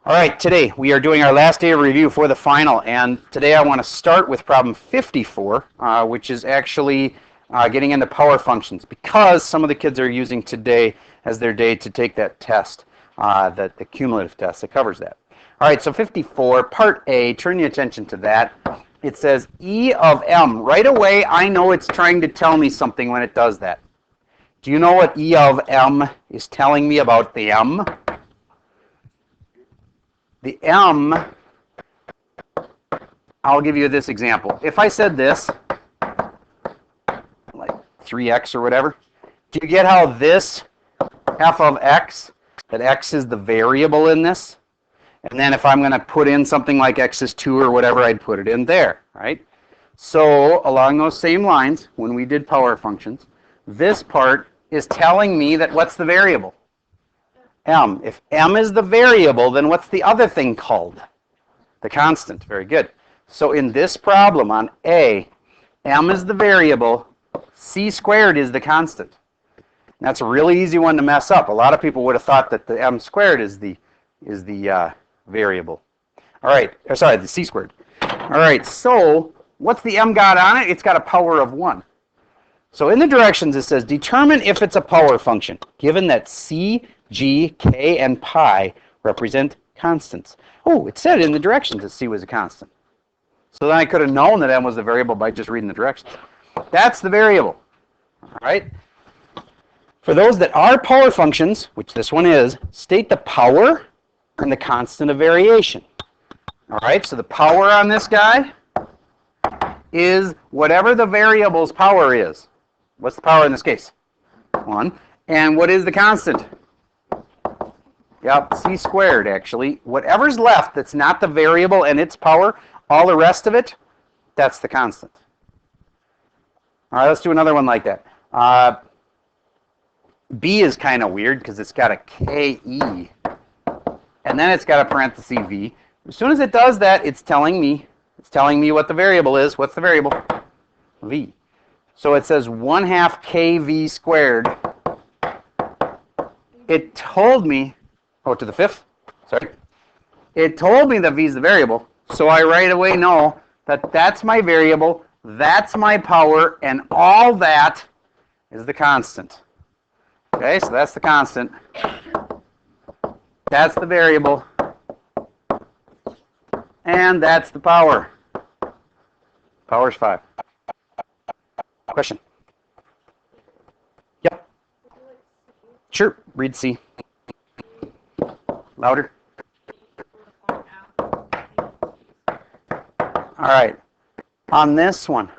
All right, today we are doing our last day of review for the final, and today I want to start with problem 54, which is actually getting into power functions, because some of the kids are using today as their day to take that test, the cumulative test that covers that. All right, so 54, part A, turn your attention to that. It says E of M. Right away, I know it's trying to tell me something when it does that. Do you know what E of M is telling me about the M? The M, I'll give you this example. If I said this, like 3x or whatever, do you get how this f of x, that x is the variable in this? And then if I'm going to put in something like x is 2 or whatever, I'd put it in there, right? So along those same lines, when we did power functions, this part is telling me that what's the variable? M. If M is the variable, then what's the other thing called? The constant. Very good. So in this problem on A, M is the variable, C squared is the constant. And that's a really easy one to mess up. A lot of people would have thought that the M squared is the variable. All right, or sorry, the C squared. All right, so what's the M got on it? It's got a power of 1. So in the directions it says determine if it's a power function, given that C, G, K, and pi represent constants. Oh, it said in the directions that C was a constant. So then I could have known that M was the variable by just reading the directions. That's the variable. All right. For those that are power functions, which this one is, state the power and the constant of variation. All right, so the power on this guy is whatever the variable's power is. What's the power in this case? 1. And what is the constant? Yep, C squared, actually. Whatever's left that's not the variable and its power, all the rest of it, that's the constant. All right, let's do another one like that. B is kind of weird because it's got a KE. And then it's got a parenthesis V. As soon as it does that, it's telling me what the variable is. What's the variable? V. So it says 1/2 kV squared. It told me, oh, to the 5th? Sorry. It told me that V is the variable, so I right away know that that's my variable, that's my power, and all that is the constant. Okay, so that's the constant. That's the variable. And that's the power. Power's 5. Question? Yep. Sure, read C. Louder. All right. On this one,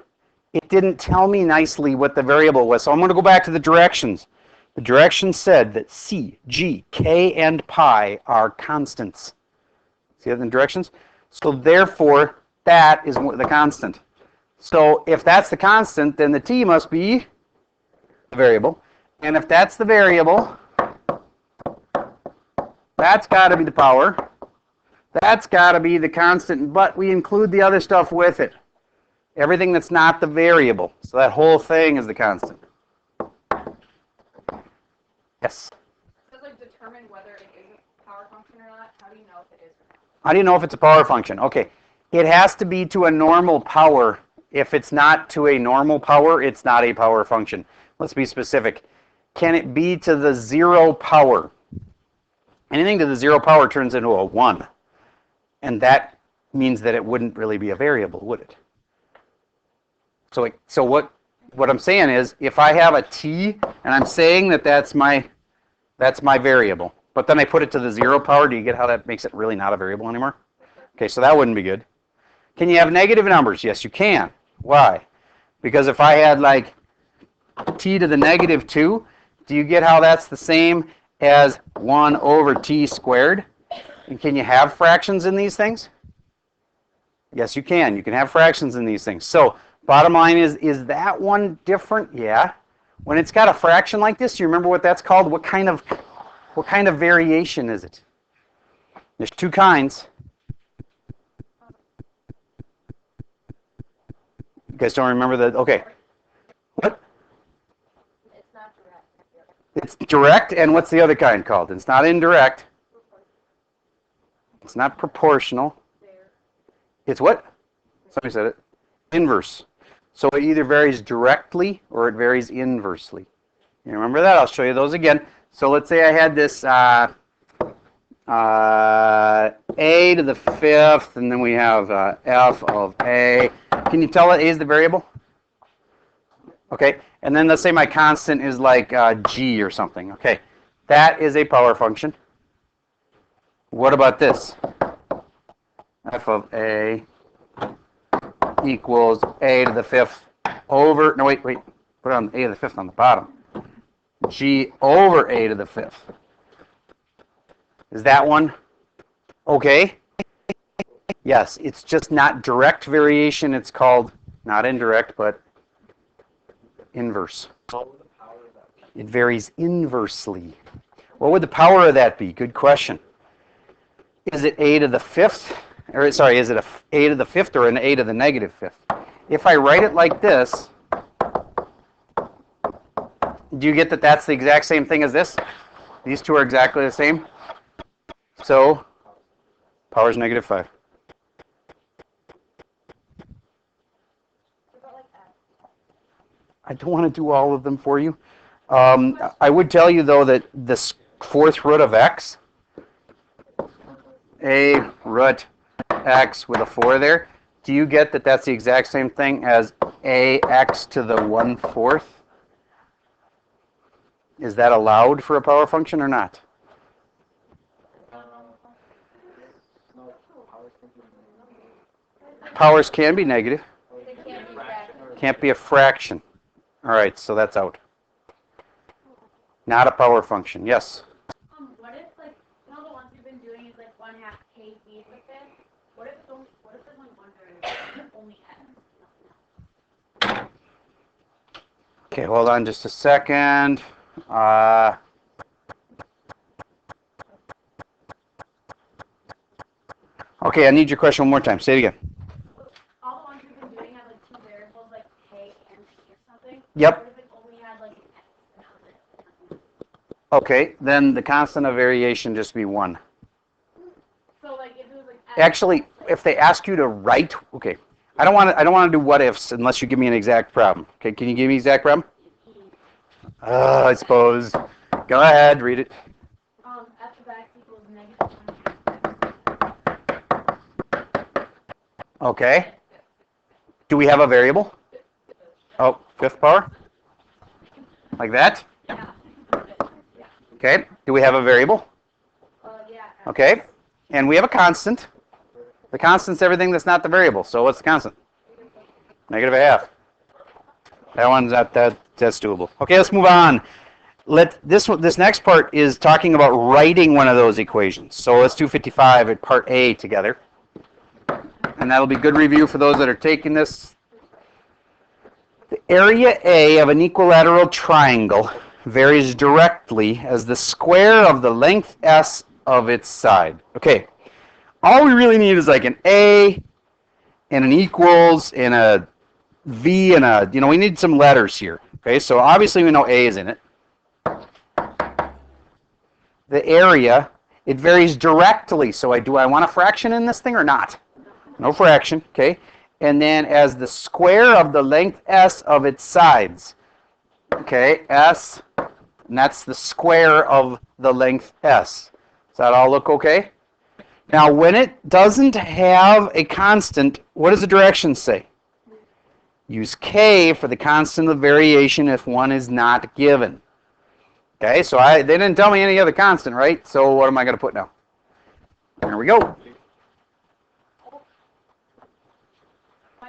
it didn't tell me nicely what the variable was, so I'm going to go back to the directions. The directions said that C, G, K, and pi are constants. See that in the directions? So therefore, that is the constant. So if that's the constant, then the T must be the variable. And if that's the variable, that's got to be the power. That's got to be the constant, but we include the other stuff with it. Everything that's not the variable. So that whole thing is the constant. Yes? So like determine whether it is a power function or not. How do you know if it is or not? How do you know if it's a power function? Okay. It has to be to a normal power. If it's not to a normal power, it's not a power function. Let's be specific. Can it be to the 0 power? Anything to the 0 power turns into a 1. And that means that it wouldn't really be a variable, would it? So what I'm saying is, if I have a t and I'm saying that that's my variable, but then I put it to the 0 power, do you get how that makes it really not a variable anymore? Okay, so that wouldn't be good. Can you have negative numbers? Yes, you can. Why? Because if I had like t to the negative 2, do you get how that's the same as 1 over t squared? And can you have fractions in these things? Yes, you can. You can have fractions in these things. So bottom line is that one different? Yeah. When it's got a fraction like this, you remember what that's called? What kind of variation is it? There's 2 kinds. You guys don't remember that? Okay. What? It's not direct. It's direct, and what's the other kind called? It's not indirect. It's not proportional. It's what? Somebody said it. Inverse. So it either varies directly or it varies inversely. You remember that? I'll show you those again. So let's say I had this a to the fifth, and then we have f of a. Can you tell that a is the variable? Okay. And then let's say my constant is like g or something. Okay. That is a power function. What about this? F of a equals a to the fifth over, no wait, put on a to the fifth on the bottom. G over a to the fifth. Is that one okay? Yes, it's just not direct variation. It's called, not indirect, but inverse. It varies inversely. What would the power of that be? Good question. Is it a to the fifth? Or sorry, is it a to the fifth or an a to the negative fifth? If I write it like this, do you get that that's the exact same thing as this? These two are exactly the same. So, power is negative 5. I don't want to do all of them for you. I would tell you, though, that this fourth root of x, a root x with a 4 there, do you get that that's the exact same thing as ax to the 1/4? Is that allowed for a power function or not? Powers can be negative. Can't be a fraction. All right, so that's out. Not a power function. Yes? What if, like, you know the ones we've been doing is like 1/2 kb to the fifth? What if there's only one variable, only x? Okay, hold on just a second. Okay, I need your question one more time. Say it again. All the ones we've been doing have like two variables, like k and t or something. Yep. What if it only had like an x? Okay, then the constant of variation just be 1. So like if it was like x, Actually, if they ask you to write, okay, I don't want to do what ifs unless you give me an exact problem. Okay, can you give me an exact problem? I suppose. Go ahead, read it. f of x equals negative 1/2. Okay. Do we have a variable? Oh, fifth power? Like that? Yeah. Okay. Do we have a variable? Yeah. Okay. And we have a constant. The constant's everything that's not the variable. So what's the constant? Negative 1/2. That one's not that's doable. Okay, let's move on. This next part is talking about writing one of those equations. So let's do 55 at part A together. And that'll be good review for those that are taking this. The area A of an equilateral triangle varies directly as the square of the length S of its side. Okay, all we really need is like an A and an equals and a V and a, we need some letters here. Okay, so obviously we know A is in it. The area, it varies directly. So do I want a fraction in this thing or not? No fraction, okay? And then as the square of the length S of its sides. Okay, S, and that's the square of the length S. Does that all look okay? Now, when it doesn't have a constant, what does the directions say? Use K for the constant of variation if one is not given. Okay, so they didn't tell me any other constant, right? So what am I going to put now? There we go. Why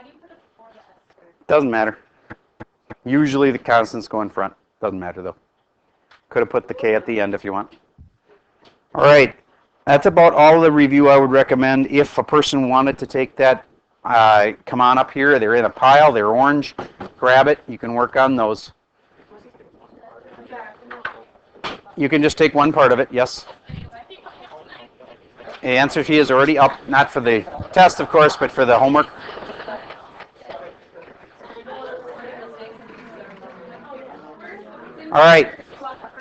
do you put it before the s squared? Doesn't matter. Usually the constants go in front. Doesn't matter though. Could have put the K at the end if you want. All right, that's about all the review I would recommend. If a person wanted to take that, come on up here. They're in a pile. They're orange. Grab it. You can work on those. You can just take one part of it, yes. The answer key is already up, not for the test, of course, but for the homework. All right,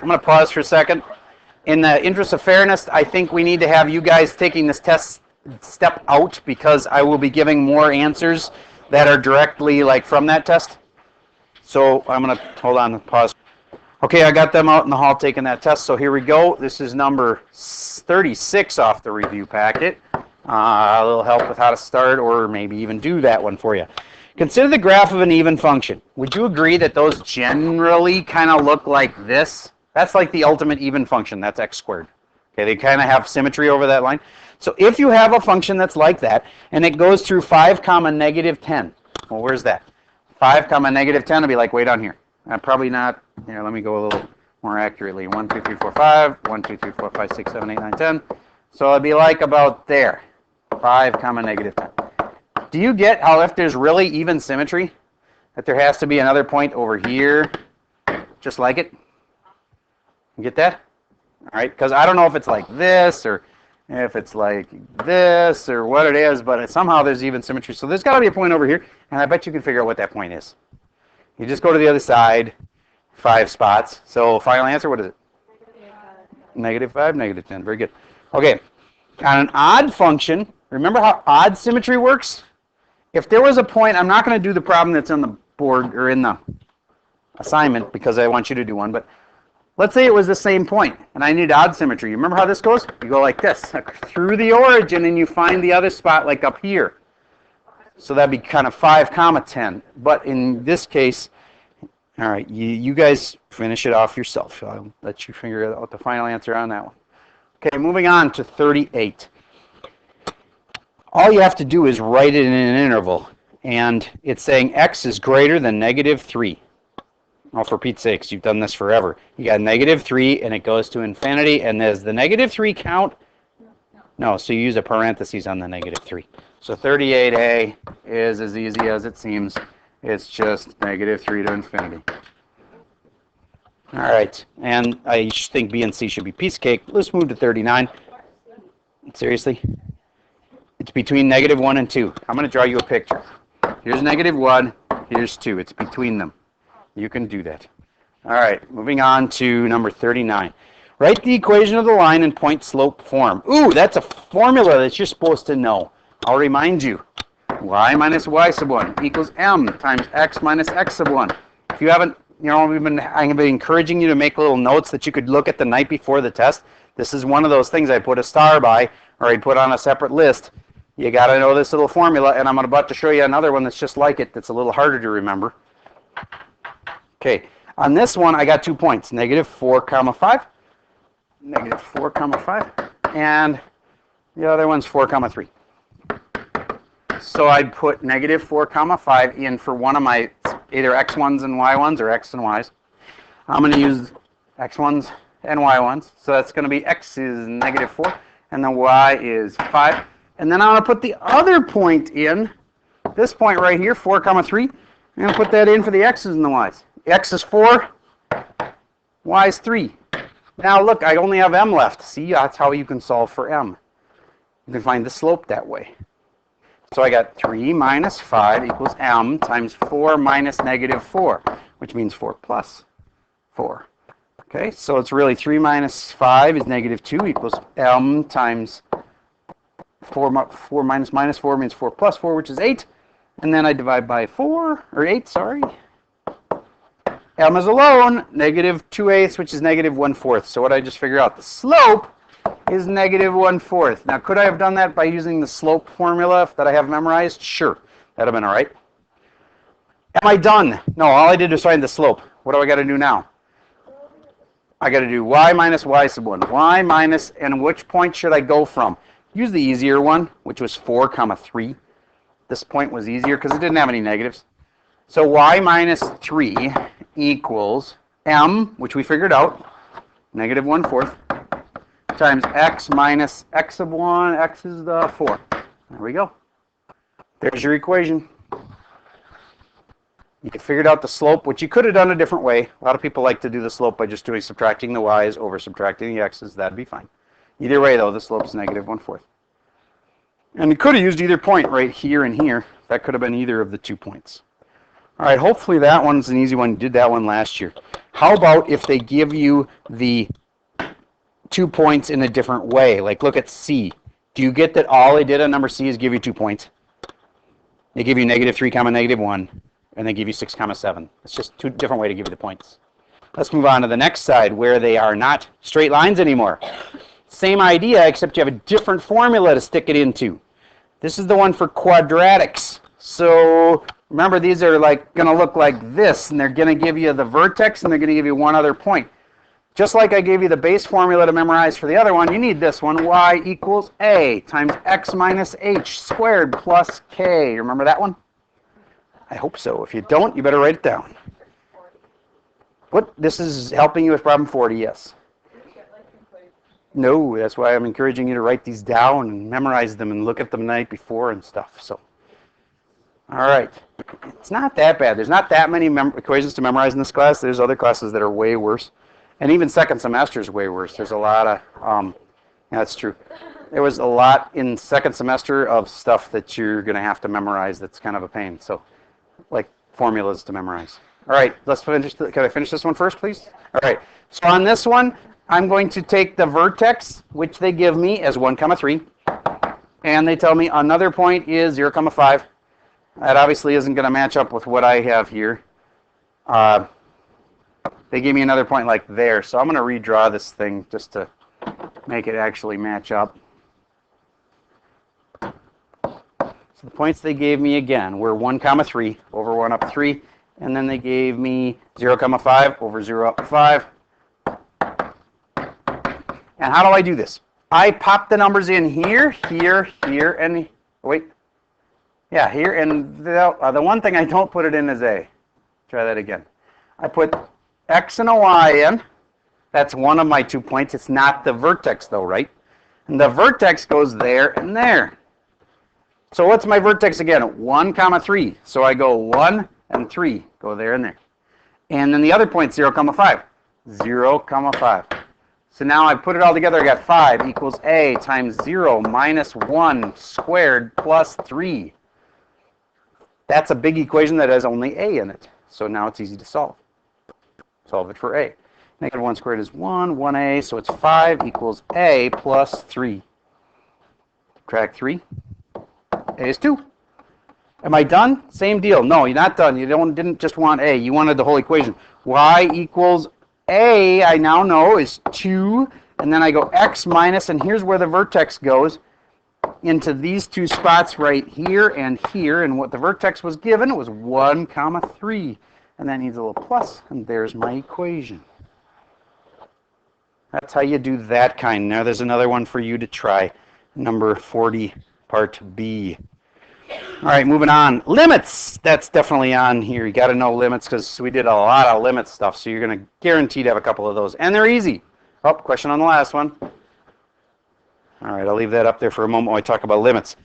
I'm going to pause for a second. in the interest of fairness, I think we need to have you guys taking this test step out because I will be giving more answers that are directly like from that test. So I'm going to hold on, pause. Okay, I got them out in the hall taking that test. So here we go. This is number 36 off the review packet. A little help with how to start or maybe even do that one for you. Consider the graph of an even function. Would you agree that those generally kind of look like this? That's like the ultimate even function. That's x squared. Okay, they kind of have symmetry over that line. So if you have a function that's like that, and it goes through 5 comma negative 10, well, where's that? 5 comma negative 10 will be like way down here. Probably not. Here, let me go a little more accurately. 1, 2, 3, 4, 5. 1, 2, 3, 4, 5, 6, 7, 8, 9, 10. So it'd be like about there. 5 comma negative 10. Do you get how if there's really even symmetry, that there has to be another point over here, just like it? You get that? All right, because I don't know if it's like this or if it's like this or what it is, but somehow there's even symmetry. So there's got to be a point over here, and I bet you can figure out what that point is. You just go to the other side, 5 spots. So final answer, what is it? Negative 5, negative 10. Very good. Okay, on an odd function, remember how odd symmetry works? If there was a point, I'm not going to do the problem that's on the board or in the assignment because I want you to do one, but let's say it was the same point and I need odd symmetry. You remember how this goes? You go like this, through the origin, and you find the other spot like up here. So that'd be kind of 5 comma 10. But in this case, all right, you guys finish it off yourself. I'll let you figure out the final answer on that one. Okay, moving on to 38. All you have to do is write it in an interval, and it's saying x is greater than negative 3. Oh, for Pete's sakes, you've done this forever. You got negative 3, and it goes to infinity, and does the negative 3 count? No, so you use a parentheses on the negative 3. So 38a is as easy as it seems. It's just negative 3 to infinity. All right, and I think B and C should be piece of cake. Let's move to 39. Seriously? It's between negative 1 and 2. I'm going to draw you a picture. Here's negative 1. Here's 2. It's between them. You can do that. All right, moving on to number 39. Write the equation of the line in point-slope form. Ooh, that's a formula that you're supposed to know. I'll remind you. Y minus y sub 1 equals m times x minus x sub 1. If you haven't, I'm going to be encouraging you to make little notes that you could look at the night before the test. This is one of those things I put a star by, or I'd put on a separate list. You got to know this little formula, and I'm about to show you another one that's just like it that's a little harder to remember. Okay, on this one, I got 2 points, negative 4 comma 5, negative 4 comma 5, and the other one's 4 comma 3. So I'd put negative 4 comma 5 in for one of my either x1s and y1s or x and y's. I'm going to use x1s and y1s, so that's going to be x is negative 4, and then y is 5. And then I'm going to put the other point in, this point right here, 4 comma 3. I'm going to put that in for the x's and the y's. X is 4, y is 3. Now look, I only have m left. See, that's how you can solve for m. You can find the slope that way. So I got 3 minus 5 equals m times 4 minus negative 4, which means 4 plus 4. Okay, so it's really 3 minus 5 is negative 2 equals m times 4 minus minus 4 means 4 plus 4, which is 8. And then I divide by 4, or 8, sorry. M is alone, negative 2/8, which is negative 1/4. So what did I just figure out? The slope is negative 1/4. Now, could I have done that by using the slope formula that I have memorized? Sure, that'd have been all right. Am I done? No, all I did was find the slope. What do I got to do now? I got to do y minus y sub 1. Y minus, and which point should I go from? Use the easier one, which was 4 comma 3. This point was easier because it didn't have any negatives. So y minus 3 equals m, which we figured out, negative 1/4, times x minus x sub 1, x is the 4. There we go. There's your equation. You figured out the slope, which you could have done a different way. A lot of people like to do the slope by just doing subtracting the y's over subtracting the x's. That'd be fine. Either way, though, the slope's negative 1/4. And you could have used either point right here and here. That could have been either of the 2 points. All right, hopefully that one's an easy one. You did that one last year. How about if they give you the 2 points in a different way. Like look at C. Do you get that all they did on number C is give you 2 points? They give you -3, -1, and they give you 6, 7. It's just 2 different ways to give you the points. Let's move on to the next side where they are not straight lines anymore. Same idea, except you have a different formula to stick it into. This is the one for quadratics. So remember, these are like going to look like this, and they're going to give you the vertex, and they're going to give you one other point. Just like I gave you the base formula to memorize for the other one, you need this one, y equals a times x minus h squared plus k. Remember that one? I hope so. If you don't, you better write it down. What? This is helping you with problem 40, yes. No, that's why I'm encouraging you to write these down and memorize them and look at them the night before and stuff. So, all right. It's not that bad. There's not that many equations to memorize in this class. There's other classes that are way worse. And even second semester is way worse. There's a lot of, yeah, that's true. There was a lot in second semester of stuff that you're going to have to memorize that's kind of a pain. So, like formulas to memorize. All right, let's finish. Can I finish this one first, please? All right. So on this one, I'm going to take the vertex, which they give me as 1, 3. And they tell me another point is 0, 5. That obviously isn't going to match up with what I have here. They gave me another point like there. So I'm going to redraw this thing just to make it actually match up. So the points they gave me again were 1, 3 over 1 up 3. And then they gave me 0, 5 over 0 up 5. And how do I do this? I pop the numbers in here, here, here, and wait. Yeah, here, and the one thing I don't put it in is a. Try that again. I put x and a y in. That's one of my 2 points. It's not the vertex, though, right? And the vertex goes there and there. So what's my vertex again? 1, 3. So I go 1 and 3. Go there and there. And then the other point, 0, 5. 0, 5. So now I put it all together. I got 5 equals a times 0 minus 1 squared plus 3. That's a big equation that has only a in it. So now it's easy to solve. Solve it for a. -1 squared is 1, 1a, so it's 5 equals a plus 3. Subtract 3. A is 2. Am I done? Same deal. No, you're not done. You didn't just want a. You wanted the whole equation. Y equals a, I now know, is 2. And then I go x minus, and here's where the vertex goes, into these 2 spots right here and here. And what the vertex was given was 1, 3. And that needs a little plus, and there's my equation. That's how you do that kind. Now there's another one for you to try. Number 40, part B. All right, moving on. Limits. That's definitely on here. You got to know limits because we did a lot of limit stuff. So you're going to guarantee to have a couple of those. And they're easy. Oh, question on the last one. All right, I'll leave that up there for a moment while I talk about limits.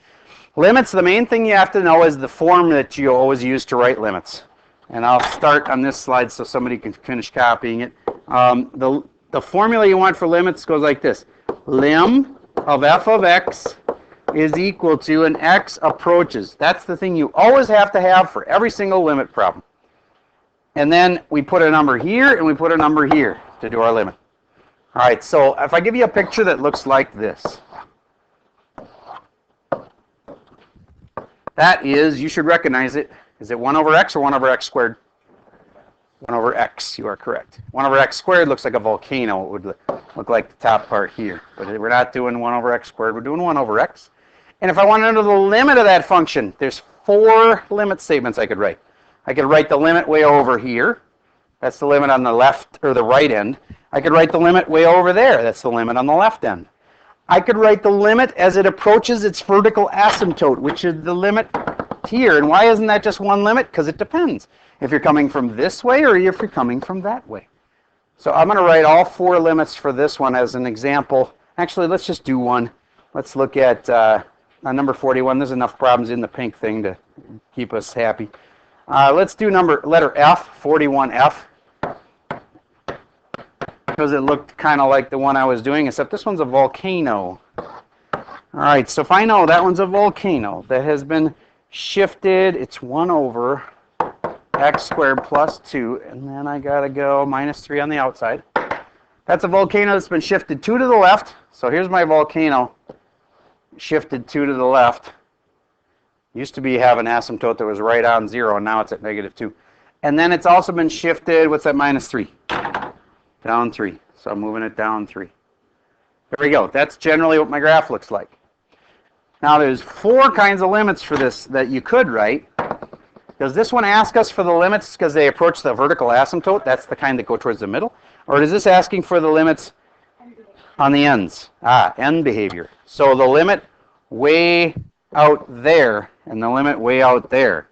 Limits, the main thing you have to know is the form that you always use to write limits. And I'll start on this slide so somebody can finish copying it. The formula you want for limits goes like this. Lim of f of x is equal to an x approaches. That's the thing you always have to have for every single limit problem. And then we put a number here and we put a number here to do our limit. All right, so if I give you a picture that looks like this. That is, you should recognize it. Is it 1 over x or 1 over x squared? 1 over x, you are correct. 1 over x squared looks like a volcano. It would look like the top part here. But we're not doing 1 over x squared. We're doing 1 over x. And if I want to know the limit of that function, there's 4 limit statements I could write. I could write the limit way over here. That's the limit on the left or the right end. I could write the limit way over there. That's the limit on the left end. I could write the limit as it approaches its vertical asymptote, which is the limit here. And why isn't that just one limit? Because it depends. If you're coming from this way or if you're coming from that way. So I'm going to write all 4 limits for this one as an example. Actually, let's just do one. Let's look at number 41. There's enough problems in the pink thing to keep us happy. Let's do letter F, 41F. Because it looked kind of like the one I was doing, except this one's a volcano. All right, so if I know that one's a volcano that has been shifted, it's 1 over x squared plus 2, and then I got to go minus 3 on the outside. That's a volcano that's been shifted 2 to the left. So here's my volcano shifted 2 to the left. Used to be have an asymptote that was right on 0, and now it's at -2. And then it's also been shifted, what's that, -3? Down 3. So I'm moving it down 3. There we go. That's generally what my graph looks like. Now there's 4 kinds of limits for this that you could write. Does this one ask us for the limits because they approach the vertical asymptote? That's the kind that go towards the middle. Or is this asking for the limits on the ends? End behavior. So the limit way out there and the limit way out there.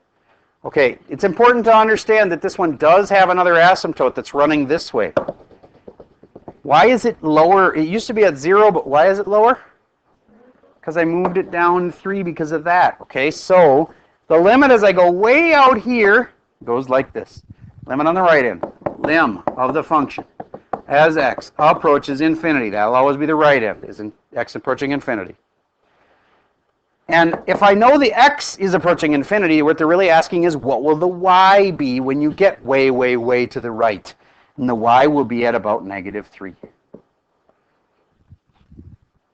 Okay, it's important to understand that this one does have another asymptote that's running this way. Why is it lower? It used to be at 0, but why is it lower? Because I moved it down 3 because of that. Okay, so the limit as I go way out here goes like this. Limit on the right end. Lim of the function as x approaches infinity. That'll always be the right end, is x approaching infinity. And if I know the x is approaching infinity, what they're really asking is what will the y be when you get way, way, way to the right? And the y will be at about -3.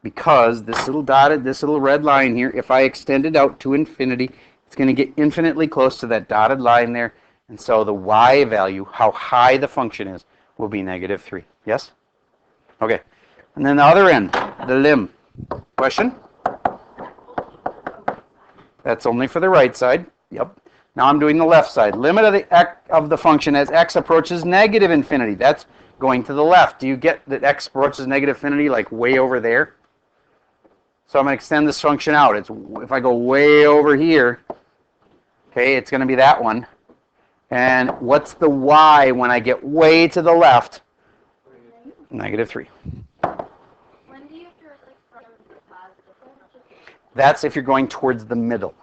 Because this little red line here, if I extend it out to infinity, it's going to get infinitely close to that dotted line there. And so the y value, how high the function is, will be -3. Yes? Okay. And then the other end, the lim. Question? That's only for the right side. Yep. Now I'm doing the left side. Limit of the function as x approaches -infinity. That's going to the left. Do you get that x approaches -infinity like way over there? So I'm going to extend this function out. If I go way over here, okay, it's going to be that one. And what's the y when I get way to the left? -3. When do you have to replace from the positive? That's if you're going towards the middle.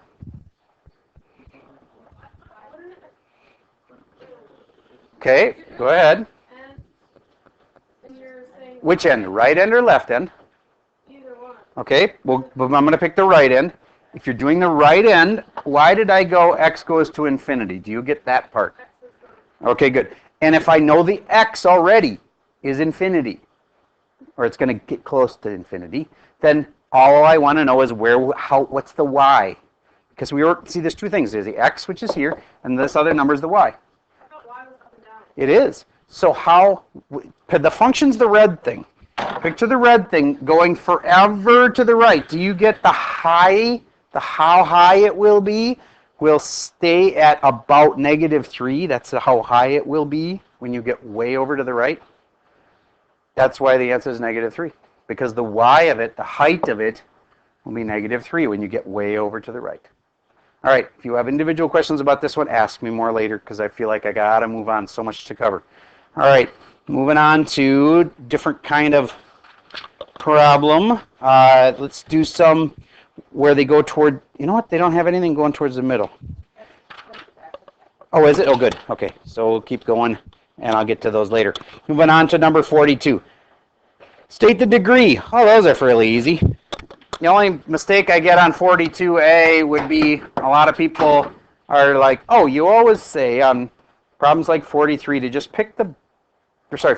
Okay, go ahead. And you're saying Which end? Right end or left end? either one. Okay, well, I'm going to pick the right end. If you're doing the right end, why did I go x goes to infinity? Do you get that part? Okay, good. And if I know the x already is infinity, or it's going to get close to infinity, then all I want to know is what's the y? Because see, there's 2 things. There's the x, which is here, and this other number is the y. I thought y was up and down. It is. So the function's the red thing. Picture the red thing going forever to the right. Do you get how high it will be? Will stay at about -3. That's how high it will be when you get way over to the right. That's why the answer is -3. Because the y of it, the height of it, will be -3 when you get way over to the right. All right, if you have individual questions about this one, ask me more later because I feel like I got to move on. So much to cover. All right, moving on to different kind of problem. Let's do some where they go toward, you know what, they don't have anything going towards the middle. Oh, is it? Oh, good. Okay, so we'll keep going, and I'll get to those later. Moving on to number 42. State the degree. Oh, those are fairly easy. The only mistake I get on 42A would be a lot of people are like, oh, you always say on problems like 43 to just pick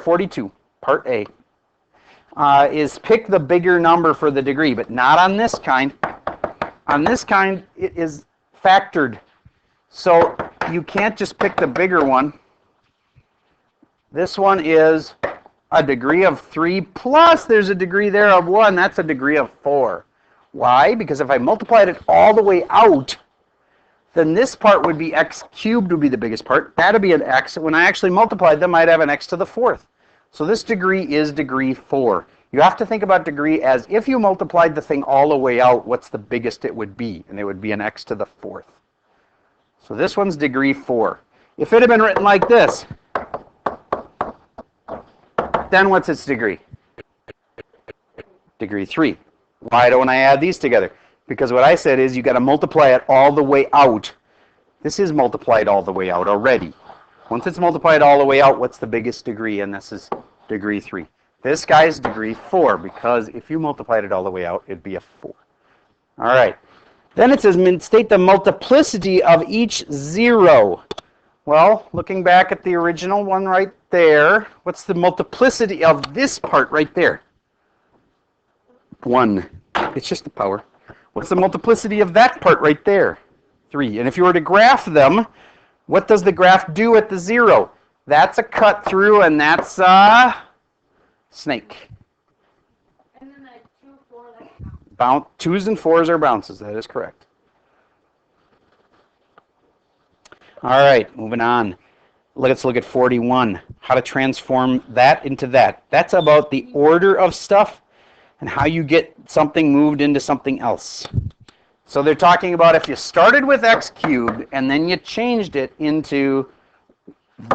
42, part A, is pick the bigger number for the degree, but not on this kind. On this kind, it is factored. So you can't just pick the bigger one. This one is a degree of 3 plus there's a degree there of 1. That's a degree of 4. Why? Because if I multiplied it all the way out, then this part would be x cubed would be the biggest part. That would be an x. When I actually multiplied them, I'd have an x to the 4th. So this degree is degree 4. You have to think about degree as if you multiplied the thing all the way out, what's the biggest it would be? And it would be an x to the 4th. So this one's degree 4. If it had been written like this, then what's its degree? Degree 3. Why don't I add these together? Because what I said is you got to multiply it all the way out. This is multiplied all the way out already. Once it's multiplied all the way out, what's the biggest degree? And this is degree 3. This guy's degree 4, because if you multiplied it all the way out, it'd be a 4. All right. Then it says state the multiplicity of each 0. Well, looking back at the original one right there, what's the multiplicity of this part right there? 1. It's just the power. What's the multiplicity of that part right there? 3. And if you were to graph them, what does the graph do at the 0? That's a cut through, and that's a snake. And then the 2, 4, like 2s and 4s are bounces. That is correct. All right, moving on. Let's look at 41. How to transform that into that. That's about the order of stuff and how you get something moved into something else. So they're talking about if you started with x cubed and then you changed it into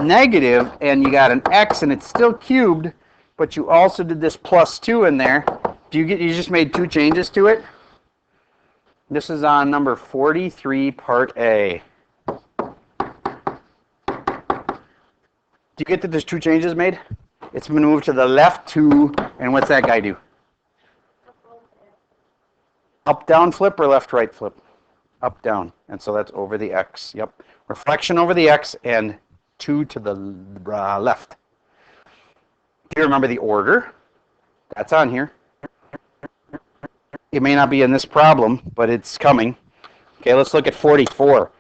negative and you got an x and it's still cubed, but you also did this plus 2 in there. You just made 2 changes to it? This is on number 43, part A. Do you get that there's 2 changes made? It's been moved to the left 2, and what's that guy do? Up, down flip or left, right flip? Up, down. And so that's over the x. Yep. Reflection over the x and 2 to the left. Do you remember the order? That's on here. It may not be in this problem, but it's coming. Okay, let's look at 44.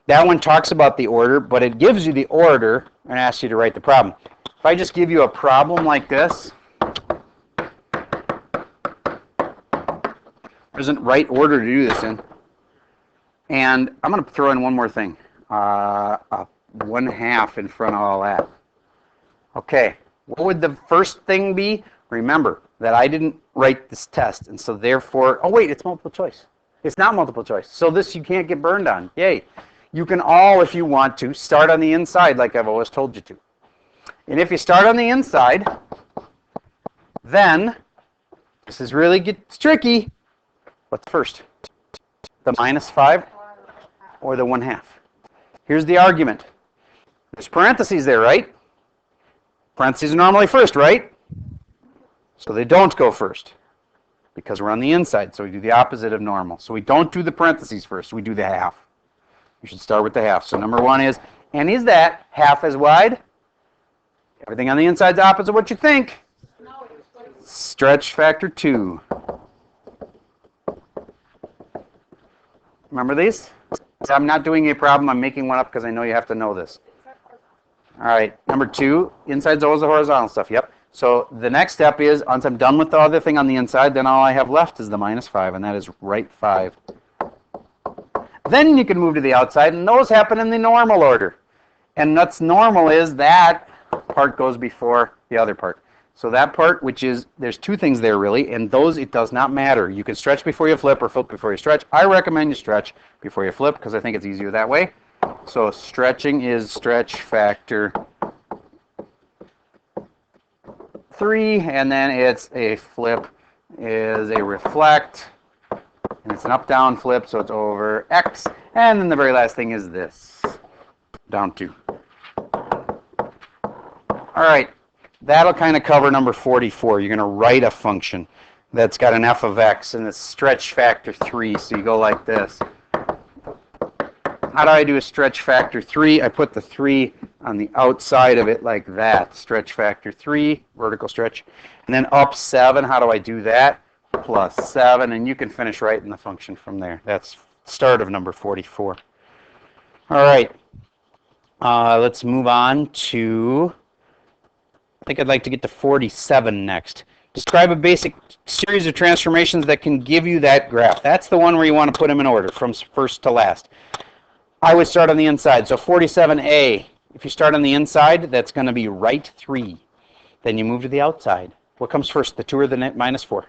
That one talks about the order, but it gives you the order and asks you to write the problem. If I just give you a problem like this, there isn't right order to do this in. And I'm going to throw in one more thing. 1/2 in front of all that. Okay, what would the first thing be? Remember that I didn't write this test, and so therefore, oh wait, it's multiple choice. It's not multiple choice. So this you can't get burned on. Yay. You can all, if you want to, start on the inside like I've always told you to. And if you start on the inside, then, this is really gets tricky. What's first? The -5 or the 1/2? Here's the argument. There's parentheses there, right? Parentheses are normally first, right? So they don't go first because we're on the inside. So we do the opposite of normal. So we don't do the parentheses first. We do the half. You should start with the half. So number 1 is, and is that half as wide? Everything on the inside is opposite what you think. No, Stretch factor 2. Remember these? I'm not doing a problem. I'm making one up because I know you have to know this. All right, number 2, inside's always the horizontal stuff. Yep. So the next step is, once I'm done with the other thing on the inside, then all I have left is the -5, and that is right 5. Then you can move to the outside, and those happen in the normal order. And what's normal is that part goes before the other part. So that part, which is, there's 2 things there really, and those, it does not matter. You can stretch before you flip or flip before you stretch. I recommend you stretch before you flip because I think it's easier that way. So stretching is stretch factor 3, and then it's a flip is a reflect, and it's an up-down flip, so it's over x, and then the very last thing is this, down 2. All right, that'll kind of cover number 44. You're going to write a function that's got an f of x and it's stretch factor 3, so you go like this. How do I do a stretch factor 3? I put the 3 on the outside of it like that. Stretch factor 3, vertical stretch. And then up 7, how do I do that? Plus 7, and you can finish writing the function from there. That's start of number 44. All right, let's move on to, I think I'd like to get to 47 next. Describe a basic series of transformations that can give you that graph. That's the one where you want to put them in order, from first to last. I would start on the inside. So 47a, if you start on the inside, that's going to be right 3. Then you move to the outside. What comes first, the 2 or the -4?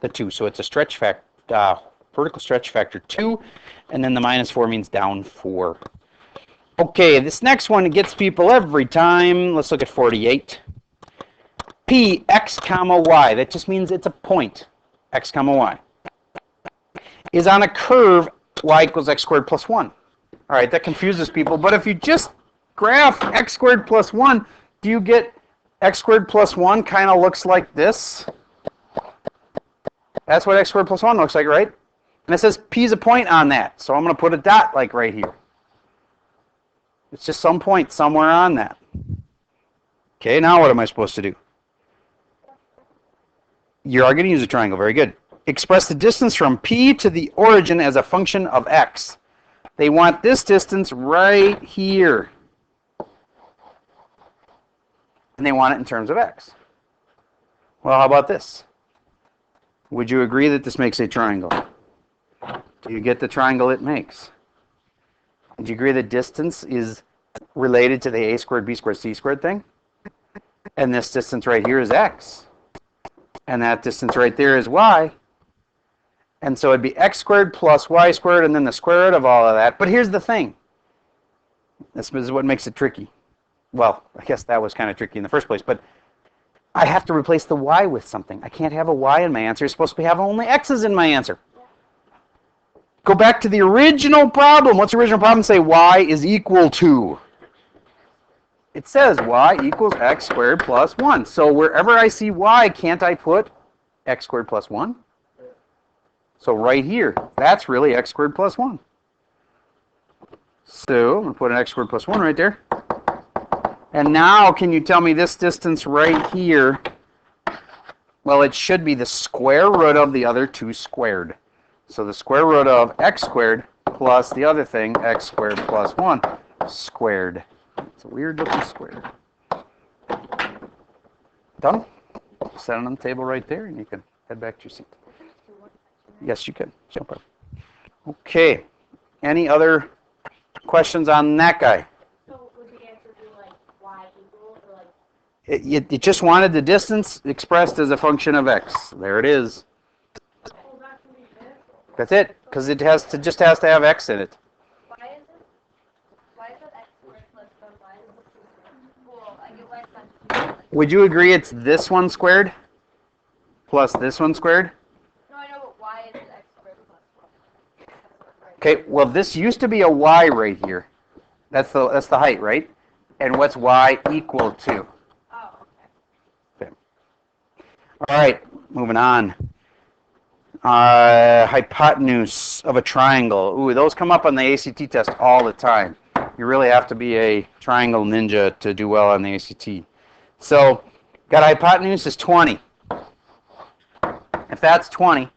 The 2. So it's a stretch factor, vertical stretch factor 2, and then the -4 means down 4. Okay, this next one gets people every time. Let's look at 48. P, x comma y, that just means it's a point, x comma y, is on a curve y equals x squared plus 1. All right, that confuses people, but if you just graph x squared plus 1, do you get x squared plus 1 kind of looks like this? That's what x squared plus 1 looks like, right? And it says p is a point on that, so I'm going to put a dot like right here. It's just some point somewhere on that. Okay, now what am I supposed to do? You are going to use a triangle. Very good. Express the distance from P to the origin as a function of x. They want this distance right here. And they want it in terms of x. Well, how about this? Would you agree that this makes a triangle? Do you get the triangle it makes? Do you agree that distance is related to the a squared, b squared, c squared thing? And this distance right here is x. And that distance right there is y. And so it'd be x squared plus y squared and then the square root of all of that. But here's the thing. This is what makes it tricky. Well, I guess that was kind of tricky in the first place. But I have to replace the y with something. I can't have a y in my answer. It's supposed to have only x's in my answer. Go back to the original problem. What's the original problem say? Y is equal to. It says y equals x squared plus 1. So wherever I see y, can't I put x squared plus 1? So right here, that's really x squared plus 1. So I'm going to put an x squared plus 1 right there. And now, can you tell me this distance right here? Well, it should be the square root of the other two squared. So the square root of x squared plus the other thing, x squared plus 1 squared. It's a weird looking square. Done? Set it on the table right there, and you can head back to your seat. Yes, you can. No problem. Okay. Any other questions on that guy? So would the answer be like y equals or like? It just wanted the distance expressed as a function of x. There it is. Well, that can be this. That's it, because it just has to have x in it. Why is it? Why is it x squared plus y is it 2 squared? Well, I get y times 2. Would you agree it's this one squared plus this one squared? No, I know, but why is it x squared plus 1? Okay, well this used to be a y right here. That's the height, right? And what's y equal to? Oh, okay. All right, moving on. Hypotenuse of a triangle. Ooh, those come up on the ACT test all the time. You really have to be a triangle ninja to do well on the ACT. So, got hypotenuse is 20. If that's 20,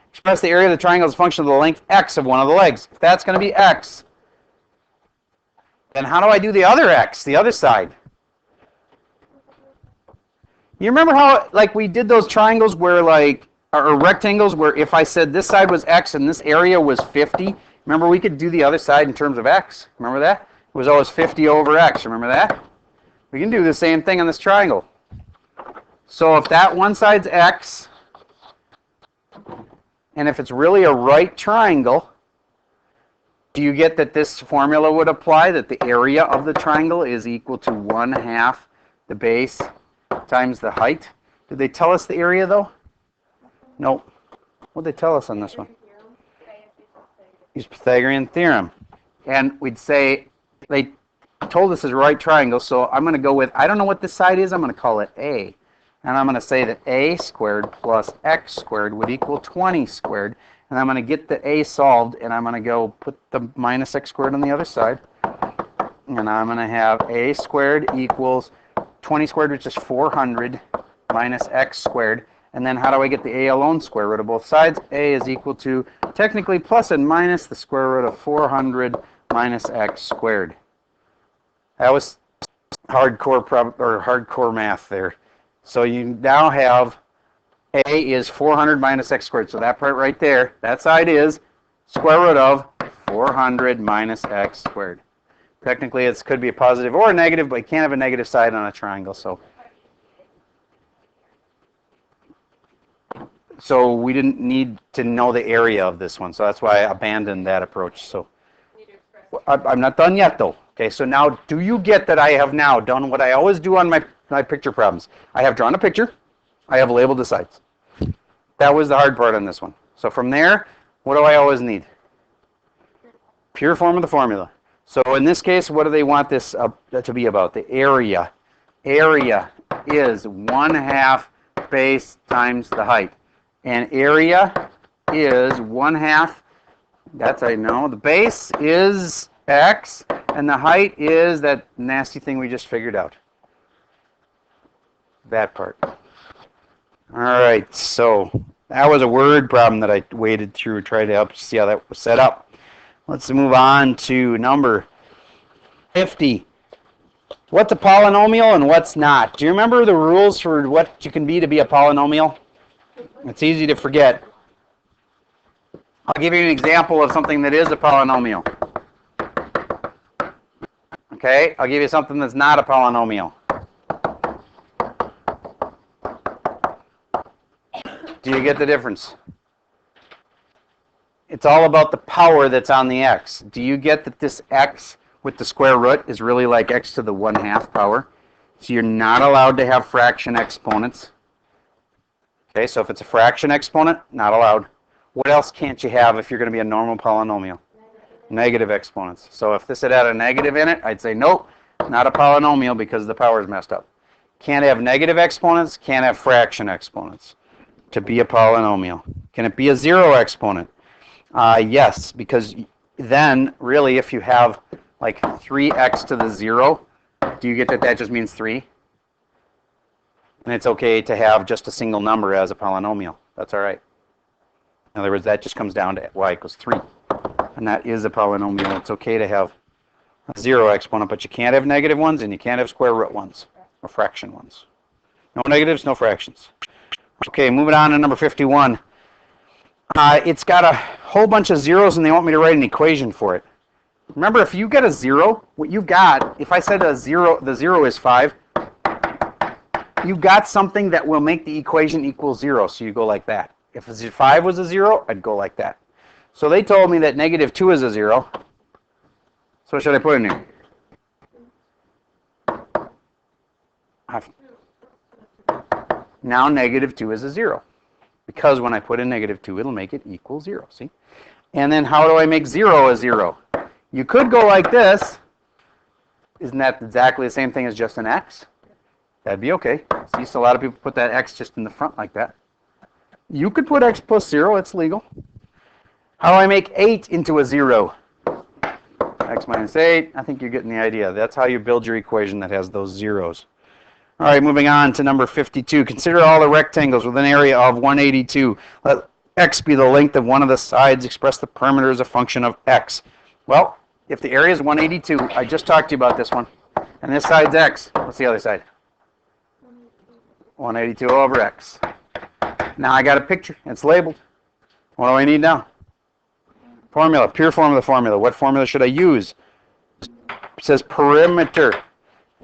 express the area of the triangle as a function of the length x of one of the legs. If that's going to be x, then how do I do the other x, the other side? You remember how, like, we did those triangles where, like, or rectangles where if I said this side was x and this area was 50, remember we could do the other side in terms of x. Remember that? It was always 50 over x. Remember that? We can do the same thing on this triangle. So if that one side's x, and if it's really a right triangle, do you get that this formula would apply, that the area of the triangle is equal to 1/2 the base times the height? Did they tell us the area, though? Nope. What did they tell us on this one? Use Pythagorean Theorem. And we'd say, they told us it's a right triangle, so I'm going to go with, I don't know what this side is, I'm going to call it A. And I'm going to say that a squared plus x squared would equal 20 squared. And I'm going to get the a solved, and I'm going to go put the minus x squared on the other side. And I'm going to have a squared equals 20 squared, which is 400, minus x squared. And then how do I get the a alone? Square root of both sides. A is equal to, technically, plus and minus the square root of 400 minus x squared. That was hardcore math there. So you now have a is 400 minus x squared. So that part right there, that side is square root of 400 minus x squared. Technically, it could be a positive or a negative, but you can't have a negative side on a triangle. So we didn't need to know the area of this one. So that's why I abandoned that approach. So I'm not done yet, though. Okay, so now do you get that I have now done what I always do on my picture problems? I have drawn a picture. I have labeled the sides. That was the hard part on this one. So from there, what do I always need? Pure form of the formula. So in this case, what do they want this to be about? The area. Area is 1/2 base times the height. And area is 1/2, that's I know. The base is x, and the height is that nasty thing we just figured out. that part. All right, so that was a word problem that I waded through, tried to help you see how that was set up. Let's move on to number 50. What's a polynomial and what's not? Do you remember the rules for what you can be to be a polynomial? It's easy to forget. I'll give you an example of something that is a polynomial. Okay, I'll give you something that's not a polynomial. Do you get the difference? It's all about the power that's on the x. Do you get that this x with the square root is really like x to the 1/2 power? So you're not allowed to have fraction exponents. Okay, so if it's a fraction exponent, not allowed. What else can't you have if you're going to be a normal polynomial? Negative exponents. So if this had a negative in it, I'd say nope, not a polynomial because the power is messed up. Can't have negative exponents, can't have fraction exponents to be a polynomial. Can it be a 0 exponent? Yes, because then really if you have like 3x to the 0, do you get that that just means 3? And it's okay to have just a single number as a polynomial. That's all right. In other words, that just comes down to y equals 3. And that is a polynomial. It's okay to have a 0 exponent, but you can't have negative ones and you can't have square root ones or fraction ones. No negatives, no fractions. Okay, moving on to number 51. It's got a whole bunch of zeros and they want me to write an equation for it. Remember, if you get a 0, what you've got, if I said a 0, the 0 is 5, you've got something that will make the equation equal 0, so you go like that. If 5 was a 0, I'd go like that. So they told me that negative 2 is a 0. So what should I put in here? Now negative 2 is a 0. Because when I put in negative 2, it'll make it equal 0, see? And then how do I make 0 a 0? You could go like this. Isn't that exactly the same thing as just an x? That'd be okay. See, so a lot of people put that x just in the front like that. You could put x plus 0, it's legal. How do I make 8 into a 0? X minus 8, I think you're getting the idea. That's how you build your equation that has those zeros. All right, moving on to number 52. Consider all the rectangles with an area of 182. Let x be the length of one of the sides. Express the perimeter as a function of x. Well, if the area is 182, I just talked to you about this one, and this side's x. What's the other side? 182 over x. Now I got a picture. It's labeled. What do I need now? Formula, pure form of the formula. What formula should I use? It says perimeter.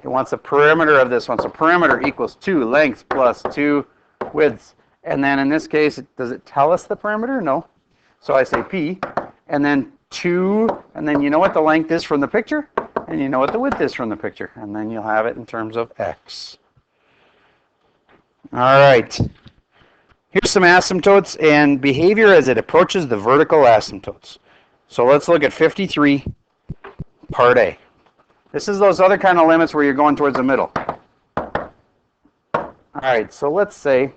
It wants the perimeter of this one. So perimeter equals 2 lengths plus 2 widths. And then in this case, does it tell us the perimeter? No. So I say P, and then 2, and then you know what the length is from the picture, and you know what the width is from the picture. And then you'll have it in terms of x. All right. Here's some asymptotes and behavior as it approaches the vertical asymptotes. So let's look at 53, part A. This is those other kind of limits where you're going towards the middle. All right, so let's say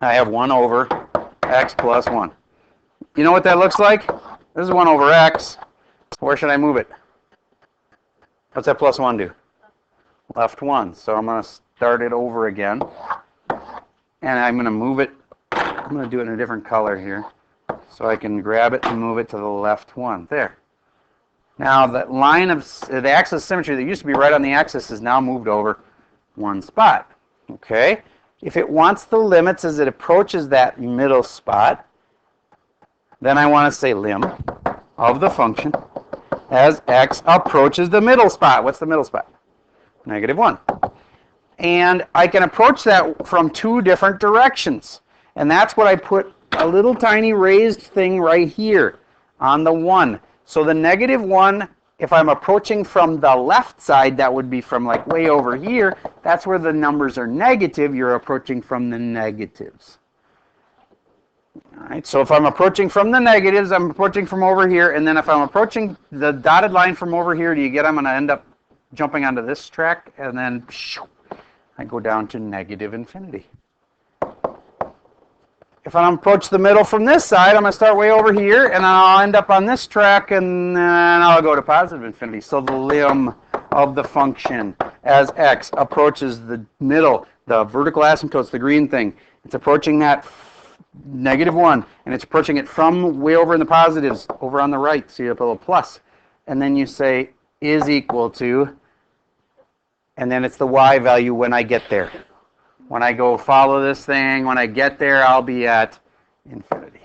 I have 1 over x plus 1. You know what that looks like? This is 1 over x. Where should I move it? What's that plus 1 do? Left 1. So I'm going to start it over again. And I'm going to move it. I'm going to do it in a different color here. So I can grab it and move it to the left 1. There. Now the line of the axis of symmetry that used to be right on the axis is now moved over 1 spot. Okay? If it wants the limits as it approaches that middle spot, then I want to say lim of the function as x approaches the middle spot. What's the middle spot? Negative 1. And I can approach that from 2 different directions. And that's what I put a little tiny raised thing right here on the 1. So the negative 1, if I'm approaching from the left side, that would be from like way over here. That's where the numbers are negative. You're approaching from the negatives. All right, so if I'm approaching from the negatives, I'm approaching from over here. And then if I'm approaching the dotted line from over here, do you get I'm going to end up jumping onto this track, and then I go down to negative infinity. If I approach the middle from this side, I'm going to start way over here, and I'll end up on this track, and then I'll go to positive infinity. So the lim of the function as x approaches the middle, the vertical asymptotes, the green thing, it's approaching that -1, and it's approaching it from way over in the positives, over on the right, so you have a little plus. And then you say is equal to, and then it's the y value when I get there. When I go follow this thing, when I get there, I'll be at infinity.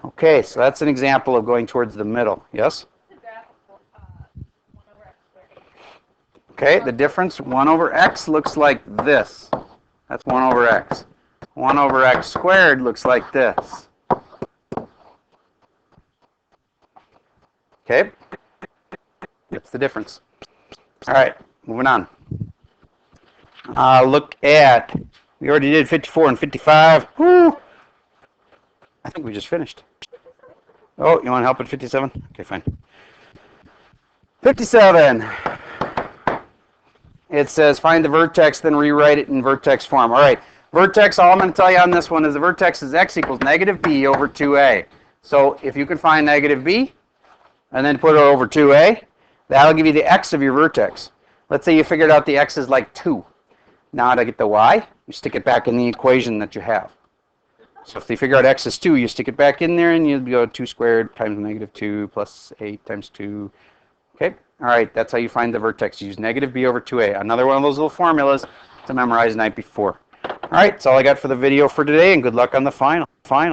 Okay, so that's an example of going towards the middle. Yes? Okay, the difference, 1 over x looks like this. That's 1 over x. 1 over x squared looks like this. Okay? That's the difference. All right, moving on. Look at, we already did 54 and 55. Woo! I think we just finished. Oh, you want to help at 57? Okay, fine. 57. It says find the vertex, then rewrite it in vertex form. All right, vertex, all I'm going to tell you on this one is the vertex is x equals -b over 2a. So if you can find -b and then put it over 2a, that'll give you the x of your vertex. Let's say you figured out the x is like 2. Now to get the y, you stick it back in the equation that you have. So if you figure out x is 2, you stick it back in there and you go 2 squared times -2 plus 8 times 2. Okay, all right, that's how you find the vertex. Use -b over 2a. Another one of those little formulas to memorize the night before. All right, that's all I got for the video for today, and good luck on the final.